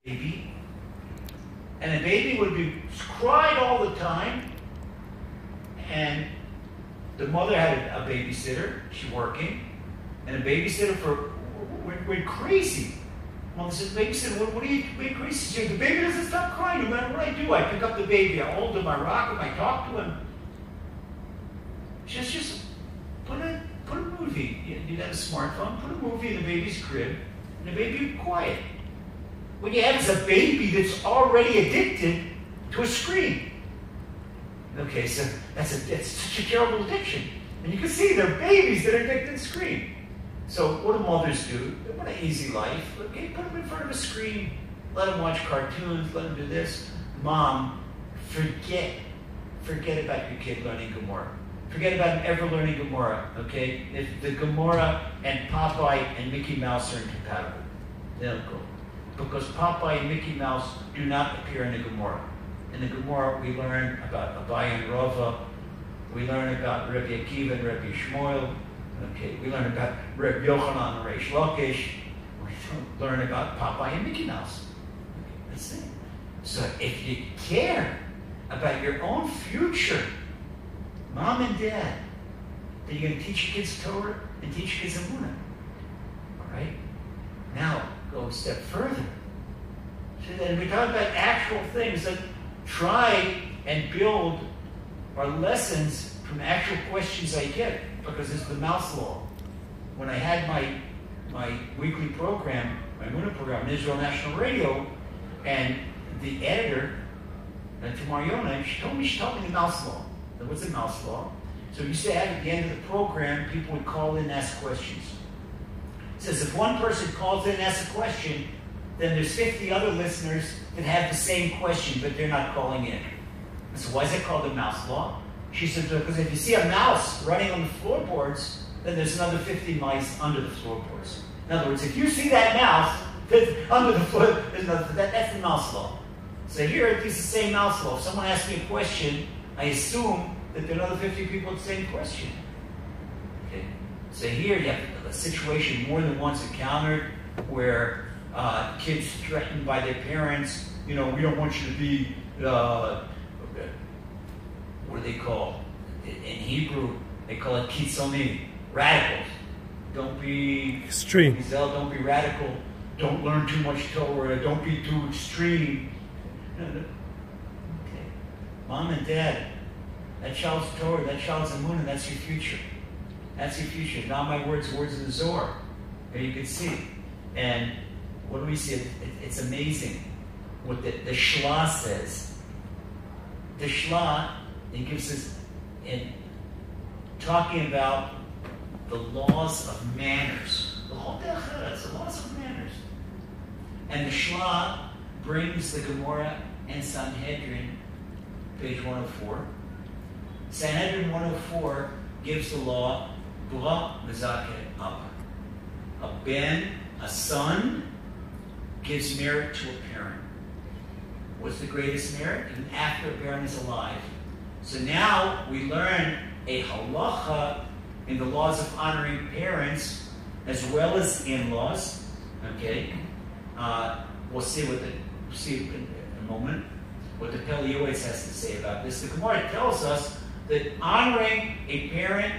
baby, and the baby would be cried all the time, and the mother had a babysitter, she's working, and the babysitter went crazy. Well, the babysitter, what are you crazy? She said, the baby doesn't stop crying no matter what I do. I pick up the baby, I hold him, I rock him, I talk to him. Just put a movie. You have a smartphone, put a movie in the baby's crib, and the baby will be quiet. What you have is a baby that's already addicted to a screen. Okay, so that's such a terrible addiction. And you can see they're babies that are addicted to the screen. So what do mothers do? They want an easy life. Okay, put them in front of a screen, let them watch cartoons, let them do this. Mom, forget about your kid learning Gemara. Forget about him ever learning Gemara, okay? If the Gemara and Popeye and Mickey Mouse are incompatible, they don't go. Because Popeye and Mickey Mouse do not appear in the Gemara. In the Gemara, we learn about Abai and Rava. We learn about Rabbi Akiva and Rabbi Shmuel. Okay, we learn about Rabbi Yochanan and Reish Lakish. We don't learn about Popeye and Mickey Mouse. Okay, that's it. So if you care about your own future, Mom and Dad, then you're going to teach your kids Torah and teach your kids Emunah. All right? Now, go a step further. So then we talk about actual things that try and build our lessons from actual questions I get, because it's the mouse law. When I had my weekly program, my Emunah program on Israel National Radio, and the editor, Tamar Yonah, she told me the mouse law. What's the mouse law? So you say at the end of the program, people would call in and ask questions. It says if one person calls in and asks a question, then there's 50 other listeners that have the same question, but they're not calling in. So why is it called the mouse law? She said, because if you see a mouse running on the floorboards, then there's another 50 mice under the floorboards. In other words, if you see that mouse that's under the floor, that's the mouse law. So here it's the same mouse law. If someone asks me a question, I assume that there are another 50 people with the same question. Okay. So here you have a situation more than once encountered where kids threatened by their parents, we don't want you to be, what do they call? In Hebrew, they call it kitzoni, radicals. Don't be extreme. Don't be radical. Don't learn too much Torah. Don't be too extreme. Okay. Mom and Dad, that child's Torah, that child's Emunah, that's your future. That's your future. Not my words, words of the Zohar. There you can see. And what do we see? It's amazing what the Shla says. The Shla, it gives us, in talking about the laws of manners. The whole Dechad, the laws of manners. And the Shla brings the Gemara and Sanhedrin, page 104. Sanhedrin 104 gives the law, Bra Mezakeh Abba. A son, gives merit to a parent. What's the greatest merit? Even after a parent is alive. So now we learn a halacha in the laws of honoring parents as well as in-laws. Okay? We'll see in a moment what the Pele Yoetz has to say about this. The Gemara tells us that honoring a parent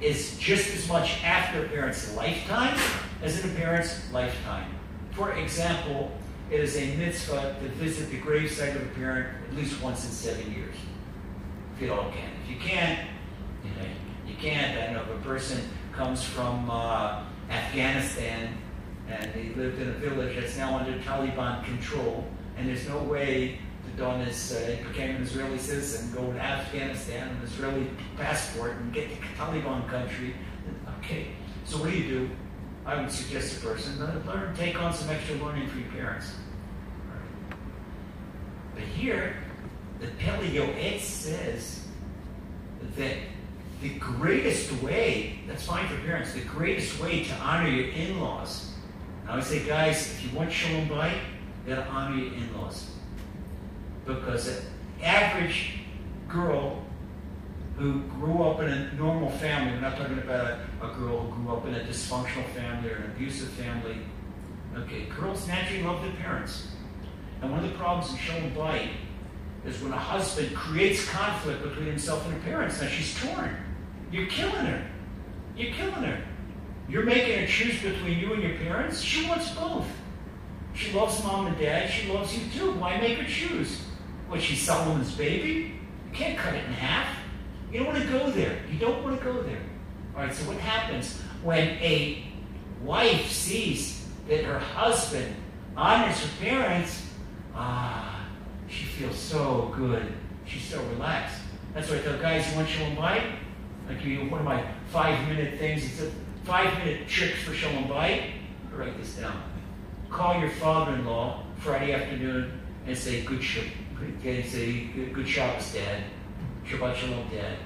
is just as much after a parent's lifetime as in a parent's lifetime. For example, it is a mitzvah to visit the gravesite of a parent at least once in 7 years. If you all can. If you can't, you can't. I know if a person comes from Afghanistan and he lived in a village that's now under Taliban control, and there's no way to don his, became an Israeli citizen, go to Afghanistan, an Israeli passport, and get to Taliban country. Okay, so what do? I would suggest a person take on some extra learning for your parents. Right. But here, the Pele Yoetz says that the greatest way, that's fine for parents, the greatest way to honor your in-laws. I would say, guys, if you want Shalom Bayit, you gotta honor your in-laws. Because an average girl who grew up in a normal family, we're not talking about a girl who grew up in a dysfunctional family or an abusive family. Okay, girls naturally love their parents. And one of the problems in Shalom Bayit is when a husband creates conflict between himself and her parents. Now she's torn. You're killing her. You're killing her. You're making her choose between you and your parents. She wants both. She loves mom and dad. She loves you too. Why make her choose? What, she's Solomon's baby? You can't cut it in half. You don't want to go there. You don't want to go there. All right, so what happens when a wife sees that her husband honors her parents? She feels so good. She's so relaxed. That's why I tell guys, you want Shalom Bayit? Like one of my 5-minute things. It's a 5-minute tricks for Shalom Bayit. Write this down. Call your father-in-law Friday afternoon and say, good Shabbos, Dad. Shabbat Shalom, Dad.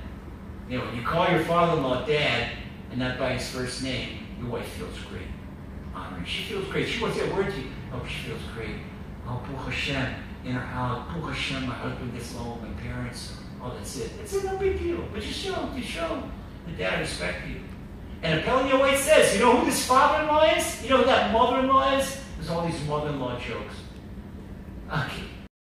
You know, when you call your father-in-law Dad and not by his first name, your wife feels great. Honoring. She feels great. She wants that word to you. Oh, she feels great. Oh, Baruch Hashem. In her house, Baruch Hashem, my husband gets along with my parents. Oh, that's it. It's no big deal. But you show the dad respect you. And Appellion White says, you know who this father-in-law is? You know who that mother-in-law is? There's all these mother-in-law jokes. Okay.